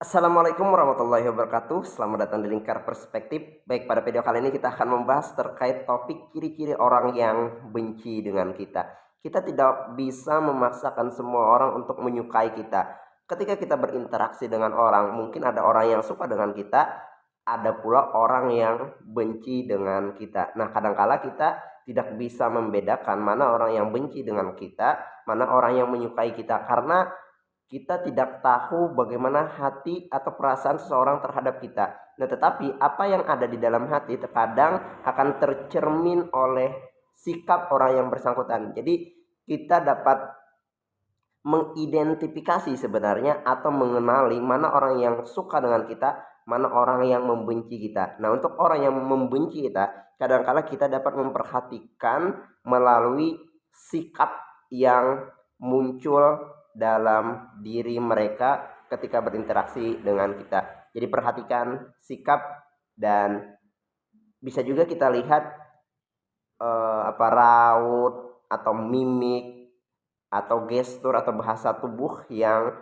Assalamualaikum warahmatullahi wabarakatuh. Selamat datang di Lingkar Perspektif. Baik, pada video kali ini kita akan membahas terkait topik ciri-ciri orang yang benci dengan kita. Kita tidak bisa memaksakan semua orang untuk menyukai kita. Ketika kita berinteraksi dengan orang, mungkin ada orang yang suka dengan kita, ada pula orang yang benci dengan kita. Nah, kadangkala kita tidak bisa membedakan mana orang yang benci dengan kita, mana orang yang menyukai kita, karena kita tidak tahu bagaimana hati atau perasaan seseorang terhadap kita. Nah, tetapi apa yang ada di dalam hati terkadang akan tercermin oleh sikap orang yang bersangkutan. Jadi kita dapat mengidentifikasi sebenarnya atau mengenali mana orang yang suka dengan kita, mana orang yang membenci kita. Nah, untuk orang yang membenci kita, kadang-kala kita dapat memperhatikan melalui sikap yang muncul dalam diri mereka ketika berinteraksi dengan kita. Jadi perhatikan sikap, dan bisa juga kita lihat raut atau mimik atau gestur atau bahasa tubuh yang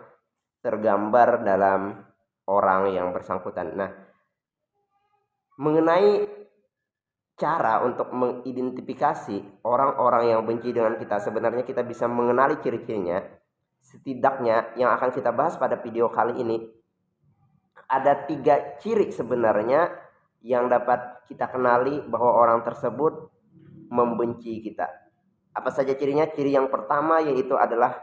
tergambar dalam orang yang bersangkutan. Nah, mengenai cara untuk mengidentifikasi orang-orang yang benci dengan kita, sebenarnya kita bisa mengenali ciri-cirinya. Setidaknya yang akan kita bahas pada video kali ini, ada 3 ciri sebenarnya yang dapat kita kenali bahwa orang tersebut membenci kita. Apa saja cirinya? Ciri yang pertama yaitu adalah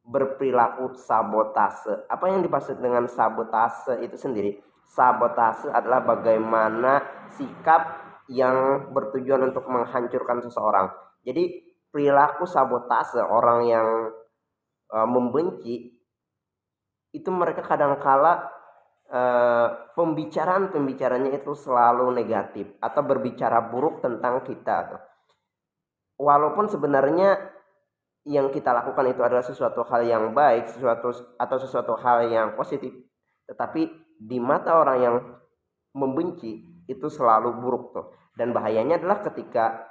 berperilaku sabotase. Apa yang dimaksud dengan sabotase itu sendiri? Sabotase adalah bagaimana sikap yang bertujuan untuk menghancurkan seseorang. Jadi perilaku sabotase orang yang membenci itu, mereka kadangkala pembicaranya itu selalu negatif atau berbicara buruk tentang kita. Walaupun sebenarnya yang kita lakukan itu adalah sesuatu hal yang baik, sesuatu hal yang positif, tetapi di mata orang yang membenci itu selalu buruk tuh. Dan bahayanya adalah ketika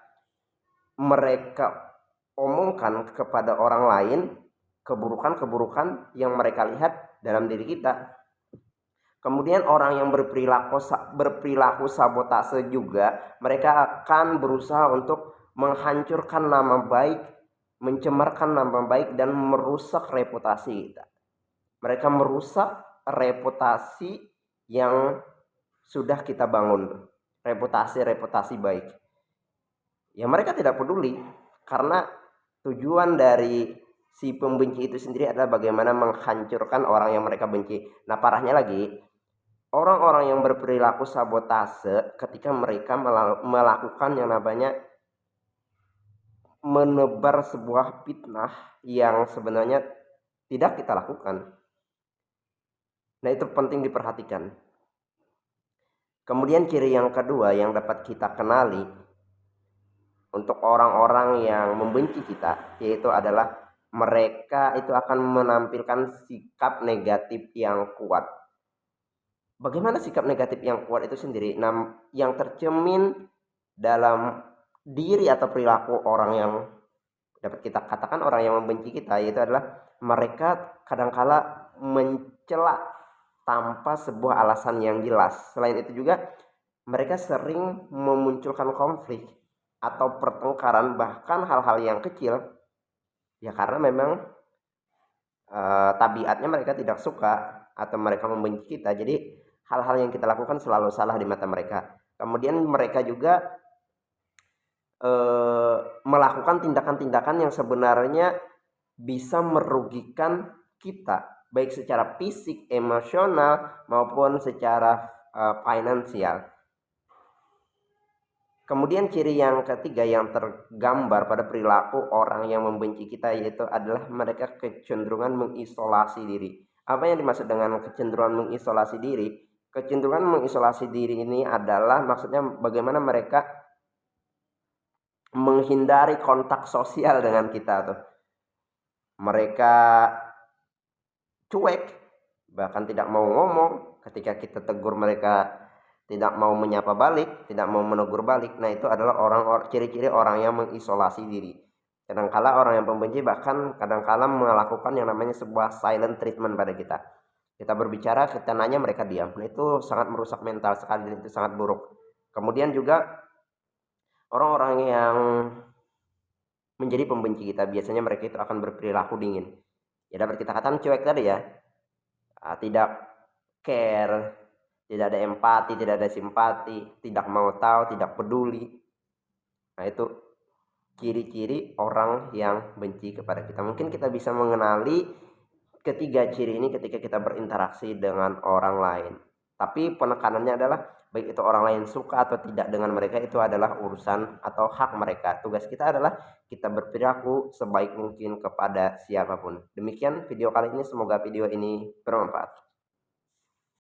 mereka omongkan kepada orang lain keburukan-keburukan yang mereka lihat dalam diri kita. Kemudian orang yang berperilaku sabotase juga, mereka akan berusaha untuk menghancurkan nama baik, mencemarkan nama baik, dan merusak reputasi kita. Mereka merusak reputasi yang sudah kita bangun, reputasi baik. Ya, mereka tidak peduli, karena tujuan dari si pembenci itu sendiri adalah bagaimana menghancurkan orang yang mereka benci. Nah, parahnya lagi, orang-orang yang berperilaku sabotase ketika mereka melakukan yang namanya menebar sebuah fitnah yang sebenarnya tidak kita lakukan. Nah, itu penting diperhatikan. Kemudian ciri yang kedua yang dapat kita kenali untuk orang-orang yang membenci kita, yaitu adalah mereka itu akan menampilkan sikap negatif yang kuat. Bagaimana sikap negatif yang kuat itu sendiri? Nah, yang tercermin dalam diri atau perilaku orang yang dapat kita katakan orang yang membenci kita, yaitu adalah mereka kadangkala mencela tanpa sebuah alasan yang jelas. Selain itu juga mereka sering memunculkan konflik atau pertengkaran, bahkan hal-hal yang kecil, ya karena memang tabiatnya mereka tidak suka atau mereka membenci kita. Jadi hal-hal yang kita lakukan selalu salah di mata mereka. Kemudian mereka juga melakukan tindakan-tindakan yang sebenarnya bisa merugikan kita, baik secara fisik, emosional, maupun secara finansial. Kemudian ciri yang ketiga yang tergambar pada perilaku orang yang membenci kita, yaitu adalah mereka kecenderungan mengisolasi diri. Apa yang dimaksud dengan kecenderungan mengisolasi diri? Kecenderungan mengisolasi diri ini adalah maksudnya bagaimana mereka menghindari kontak sosial dengan kita tuh. Mereka cuek, bahkan tidak mau ngomong. Ketika kita tegur, mereka tidak mau menyapa balik, tidak mau menegur balik. Nah, itu adalah ciri-ciri orang yang mengisolasi diri. Kadangkala orang yang pembenci bahkan kadangkala melakukan yang namanya sebuah silent treatment pada kita. Kita berbicara, kita nanya, mereka diam. Nah, itu sangat merusak mental sekali dan itu sangat buruk. Kemudian juga orang-orang yang menjadi pembenci kita, biasanya mereka itu akan berperilaku dingin. Ya dapat kita katakan cuek tadi ya. Tidak care, tidak ada empati, tidak ada simpati, tidak mau tahu, tidak peduli. Nah, itu ciri-ciri orang yang benci kepada kita. Mungkin kita bisa mengenali ketiga ciri ini ketika kita berinteraksi dengan orang lain. Tapi penekanannya adalah baik itu orang lain suka atau tidak dengan mereka, itu adalah urusan atau hak mereka. Tugas kita adalah kita berperilaku sebaik mungkin kepada siapapun. Demikian video kali ini, semoga video ini bermanfaat.